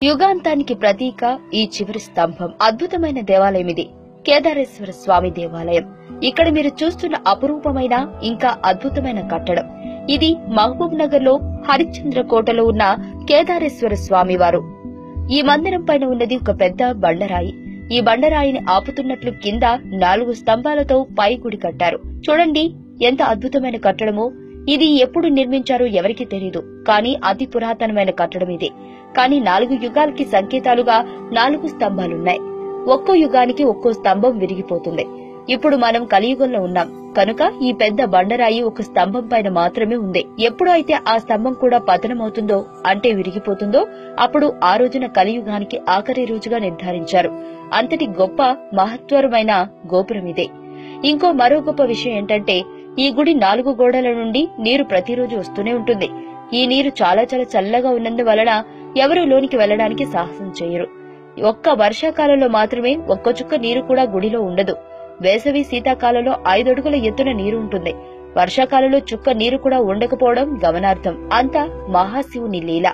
యుగాంతానికి ప్రతీక ఈ చివరి స్తంభం. అద్భుతమైన దేవాలయం ఇది. కేదారేశ్వర స్వామి దేవాలయం. ఇక్కడ మీరు చూస్తున్న అపురూపమైన ఇంకా అద్భుతమైన కట్టడం. ఇది మహబూబ్ నగర్ లో హరిశ్చంద్ర కోటలో ఉన్న కేదారేశ్వర స్వామి వారు. ఈ మందిరం పైన ఉన్నది ఒక పెద్ద బండరాయి. ఈ బండరాయిని ఆపుతున్నట్లు కింద 4 స్తంభాలతో పై గుడి కట్టారు. చూడండి ఎంత అద్భుతమైన కట్టడమో. ఇది ఎప్పుడు నిర్మించారో ఎవరికీ తెలియదు, కానీ అతి పురాతనమైన కట్టడం ఇది. కానీ 4 యుగాలకి సంకేతాలుగా 4 స్తంభాలున్నాయి. ఒక్కో యుగానికి ఒక్కో స్తంభం విరిగిపోతుంది. ఇప్పుడు మనం కలియుగంలో ఉన్నాం కనుక ఈ పెద్ద బండరాయి ఒక స్తంభం పైన మాత్రమే ఉంది. ఎప్పుడు అయితే ఆ స్తంభం కూడా పతనమవుతుందో, అంటే విరిగిపోతుందో, అప్పుడు ఆ రోజున కలియుగానికి ఆఖరి రోజుగా నిర్ధారించారు. అంతటి గొప్ప మహత్వరమైన గోపురం ఇదే. మరో గొప్ప విషయం ఏంటంటే, ఈ గుడి 4 గోడల నుండి నీరు ప్రతిరోజు వస్తూనే ఉంటుంది. ఈ నీరు చాలా చాలా చల్లగా ఉన్నందువలన ఎవరూ లోనికి వెళ్లడానికి సాహసం చేయరు. ఒక్క వర్షాకాలంలో మాత్రమే ఒక్క చుక్క నీరు కూడా గుడిలో ఉండదు. వేసవి శీతాకాలంలో 5 అడుగుల ఎత్తున నీరు ఉంటుంది. వర్షాకాలంలో చుక్క నీరు కూడా ఉండకపోవడం గమనార్థం. అంతా మహాశివుని లీల.